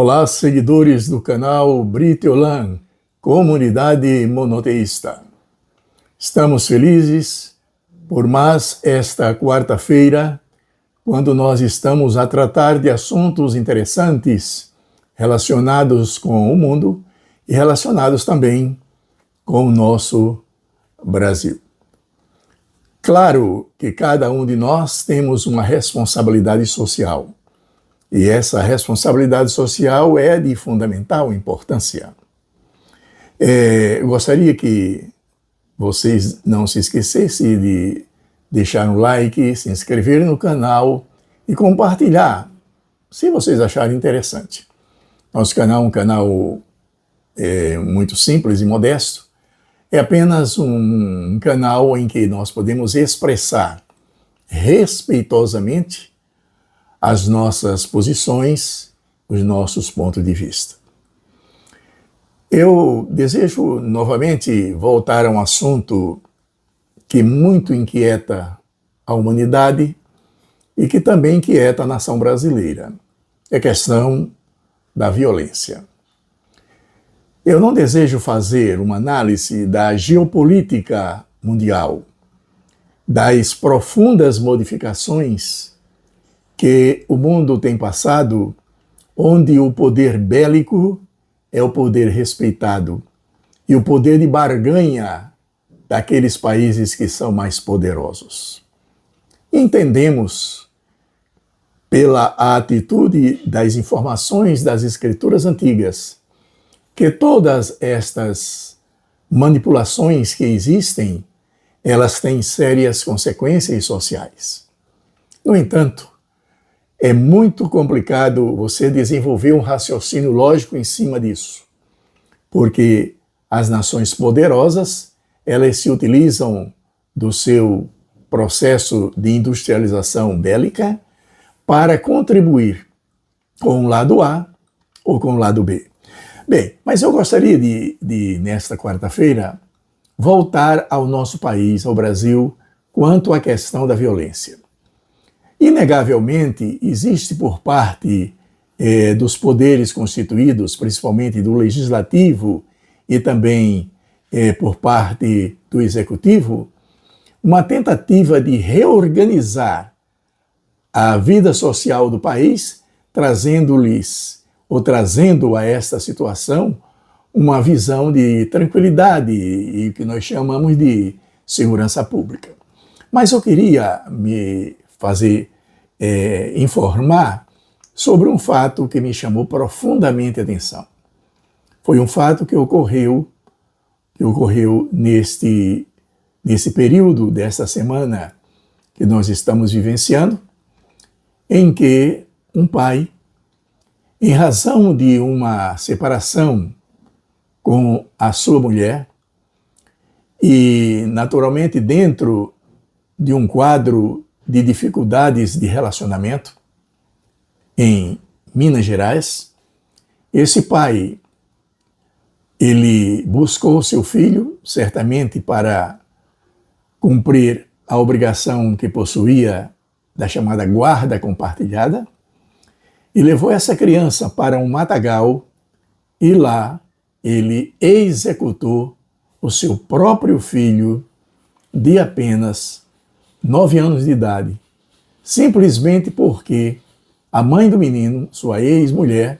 Olá, seguidores do canal Briteolan, Comunidade Monoteísta. Estamos felizes por mais esta quarta-feira, quando nós estamos a tratar de assuntos interessantes relacionados com o mundo e relacionados também com o nosso Brasil. Claro que cada um de nós temos uma responsabilidade social. E essa responsabilidade social é de fundamental importância. Eu gostaria que vocês não se esquecessem de deixar um like, se inscrever no canal e compartilhar, se vocês acharem interessante. Nosso canal é um canal muito simples e modesto. É apenas um canal em que nós podemos expressar respeitosamente as nossas posições, os nossos pontos de vista. Eu desejo novamente voltar a um assunto que muito inquieta a humanidade e que também inquieta a nação brasileira. É a questão da violência. Eu não desejo fazer uma análise da geopolítica mundial, das profundas modificações que o mundo tem passado, onde o poder bélico é o poder respeitado e o poder de barganha daqueles países que são mais poderosos. Entendemos, pela atitude das informações das escrituras antigas, que todas estas manipulações que existem, elas têm sérias consequências sociais. No entanto, é muito complicado você desenvolver um raciocínio lógico em cima disso, porque as nações poderosas, elas se utilizam do seu processo de industrialização bélica para contribuir com o lado A ou com o lado B. Bem, mas eu gostaria de nesta quarta-feira, voltar ao nosso país, ao Brasil, quanto à questão da violência. Inegavelmente, existe por parte dos poderes constituídos, principalmente do Legislativo e também por parte do Executivo, uma tentativa de reorganizar a vida social do país, trazendo-lhes ou trazendo a esta situação uma visão de tranquilidade e que nós chamamos de segurança pública. Mas eu queria me informar sobre um fato que me chamou profundamente a atenção. Foi um fato que ocorreu nesse período desta semana que nós estamos vivenciando, em que um pai, em razão de uma separação com a sua mulher e, naturalmente, dentro de um quadro de dificuldades de relacionamento em Minas Gerais, esse pai, ele buscou seu filho, certamente para cumprir a obrigação que possuía da chamada guarda compartilhada, e levou essa criança para um matagal e lá ele executou o seu próprio filho de apenas 9 anos de idade, simplesmente porque a mãe do menino, sua ex-mulher,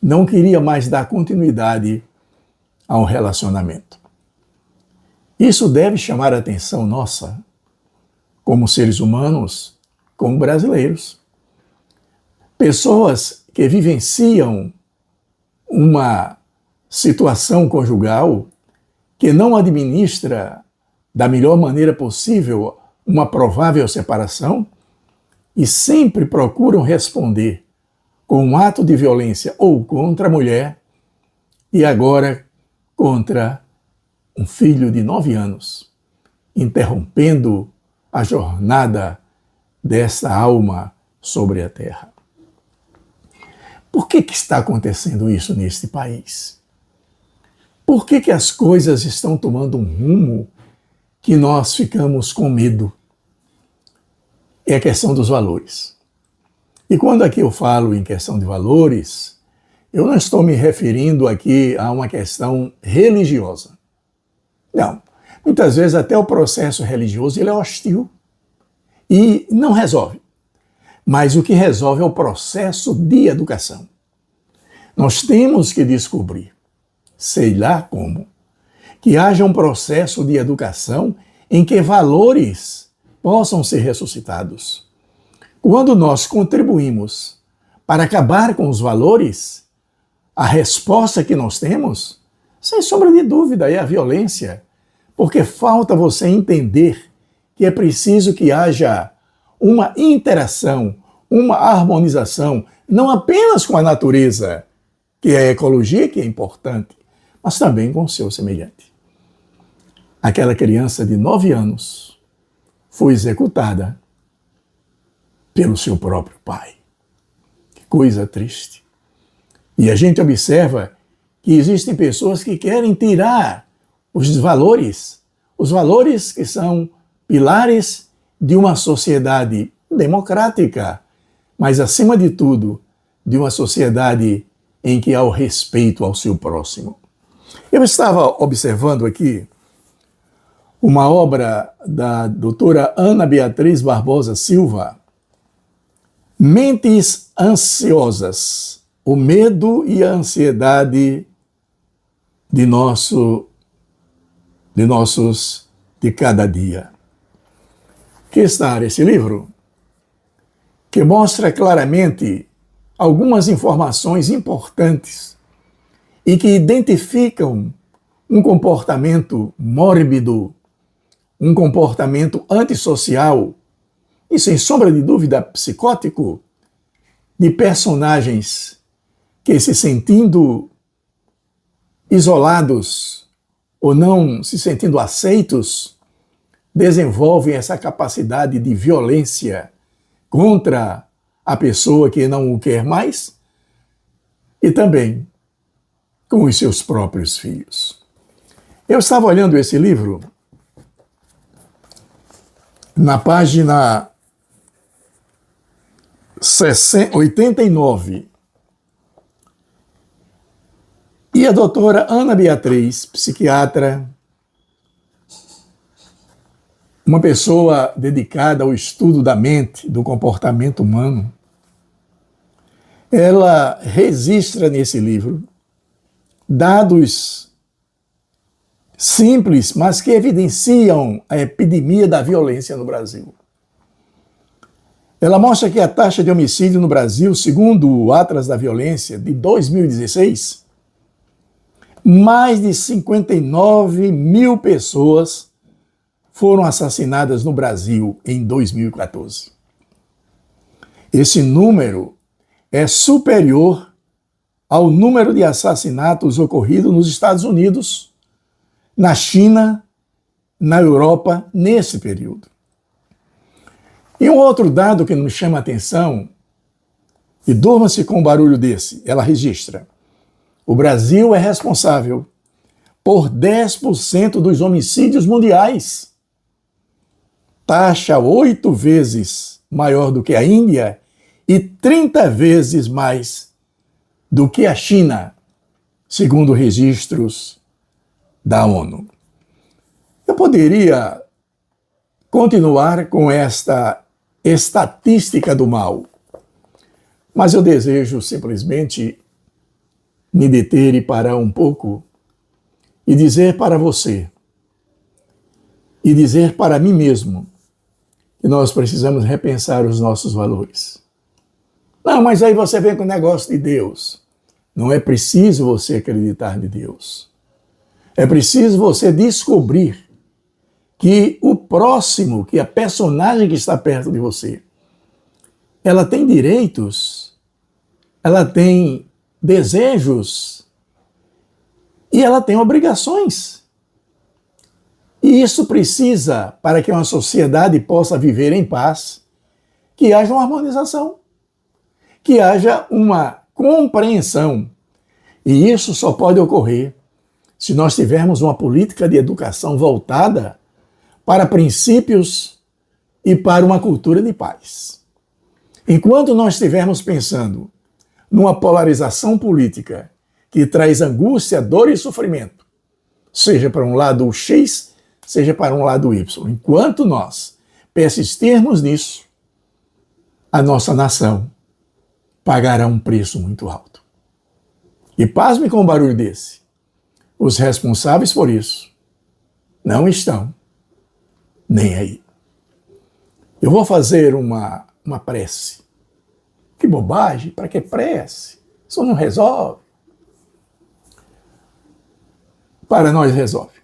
não queria mais dar continuidade ao relacionamento. Isso deve chamar a atenção nossa, como seres humanos, como brasileiros. Pessoas que vivenciam uma situação conjugal que não administra da melhor maneira possível uma provável separação e sempre procuram responder com um ato de violência ou contra a mulher e agora contra um filho de 9 anos, interrompendo a jornada dessa alma sobre a terra. Por que está acontecendo isso neste país? Por que as coisas estão tomando um rumo que nós ficamos com medo? É a questão dos valores. E quando aqui eu falo em questão de valores, eu não estou me referindo aqui a uma questão religiosa. Não. Muitas vezes até o processo religioso ele é hostil e não resolve. Mas o que resolve é o processo de educação. Nós temos que descobrir, sei lá como, que haja um processo de educação em que valores possam ser ressuscitados. Quando nós contribuímos para acabar com os valores, a resposta que nós temos, sem sombra de dúvida, é a violência, porque falta você entender que é preciso que haja uma interação, uma harmonização, não apenas com a natureza, que é a ecologia, que é importante, mas também com o seu semelhante. Aquela criança de 9 anos foi executada pelo seu próprio pai. Que coisa triste. E a gente observa que existem pessoas que querem tirar os valores que são pilares de uma sociedade democrática, mas, acima de tudo, de uma sociedade em que há o respeito ao seu próximo. Eu estava observando aqui uma obra da doutora Ana Beatriz Barbosa Silva, Mentes Ansiosas, o medo e a ansiedade de cada dia. Que está esse livro, que mostra claramente algumas informações importantes e que identificam um comportamento mórbido, um comportamento antissocial e, sem sombra de dúvida, psicótico, de personagens que, se sentindo isolados ou não se sentindo aceitos, desenvolvem essa capacidade de violência contra a pessoa que não o quer mais e também com os seus próprios filhos. Eu estava olhando esse livro na página 89. E a doutora Ana Beatriz, psiquiatra, uma pessoa dedicada ao estudo da mente, do comportamento humano, ela registra nesse livro dados simples, mas que evidenciam a epidemia da violência no Brasil. Ela mostra que a taxa de homicídio no Brasil, segundo o Atlas da Violência de 2016, mais de 59 mil pessoas foram assassinadas no Brasil em 2014. Esse número é superior ao número de assassinatos ocorridos nos Estados Unidos, na China, na Europa, nesse período. E um outro dado que nos chama a atenção, e durma-se com um barulho desse, ela registra: o Brasil é responsável por 10% dos homicídios mundiais, taxa 8 vezes maior do que a Índia e 30 vezes mais do que a China, segundo registros da ONU. Eu poderia continuar com esta estatística do mal, mas eu desejo simplesmente me deter e parar um pouco e dizer para você, e dizer para mim mesmo, que nós precisamos repensar os nossos valores. Não, mas aí você vem com o negócio de Deus. Não é preciso você acreditar em Deus. É preciso você descobrir que o próximo, que a personagem que está perto de você, ela tem direitos, ela tem desejos e ela tem obrigações. E isso precisa, para que uma sociedade possa viver em paz, que haja uma harmonização, que haja uma compreensão. E isso só pode ocorrer se nós tivermos uma política de educação voltada para princípios e para uma cultura de paz. Enquanto nós estivermos pensando numa polarização política que traz angústia, dor e sofrimento, seja para um lado X, seja para um lado Y. Enquanto nós persistirmos nisso, a nossa nação pagará um preço muito alto. E pasme com um barulho desse. Os responsáveis por isso não estão nem aí. Eu vou fazer uma prece. Que bobagem, para que prece? Isso não resolve. Para nós resolve.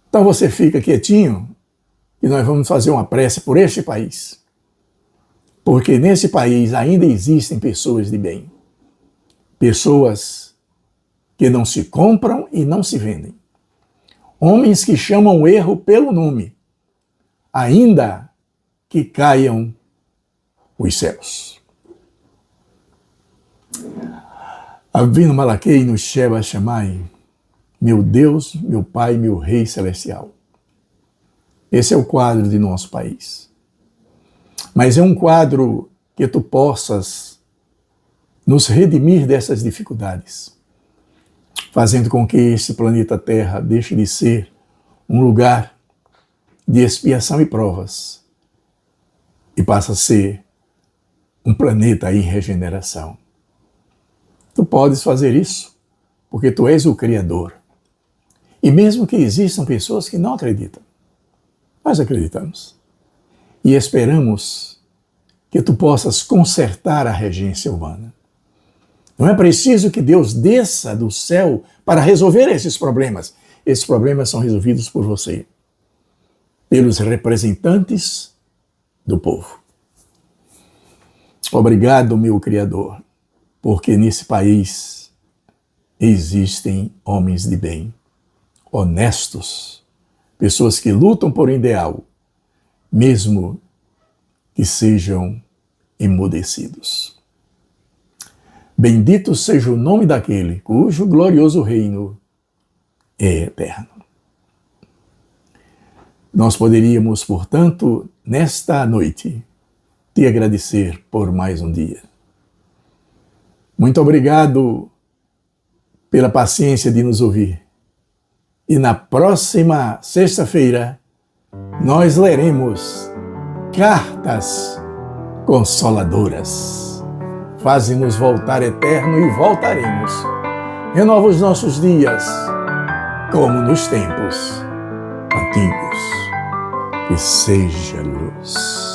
Então você fica quietinho e nós vamos fazer uma prece por este país. Porque nesse país ainda existem pessoas de bem. Pessoas que não se compram e não se vendem. Homens que chamam o erro pelo nome, ainda que caiam os céus. Avinu Malakeinu Sheba Shammai, meu Deus, meu Pai, meu Rei Celestial. Esse é o quadro de nosso país. Mas é um quadro que tu possas nos redimir dessas dificuldades, fazendo com que este planeta Terra deixe de ser um lugar de expiação e provas e passe a ser um planeta em regeneração. Tu podes fazer isso porque tu és o Criador. E mesmo que existam pessoas que não acreditam, nós acreditamos. E esperamos que tu possas consertar a regência humana. Não é preciso que Deus desça do céu para resolver esses problemas. Esses problemas são resolvidos por você, pelos representantes do povo. Obrigado, meu Criador, porque nesse país existem homens de bem, honestos, pessoas que lutam por um ideal, mesmo que sejam emudecidos. Bendito seja o nome daquele cujo glorioso reino é eterno. Nós poderíamos, portanto, nesta noite, te agradecer por mais um dia. Muito obrigado pela paciência de nos ouvir. E na próxima sexta-feira, nós leremos Cartas Consoladoras. Faze-nos voltar eterno e voltaremos. Renova os nossos dias, como nos tempos antigos. Que seja luz.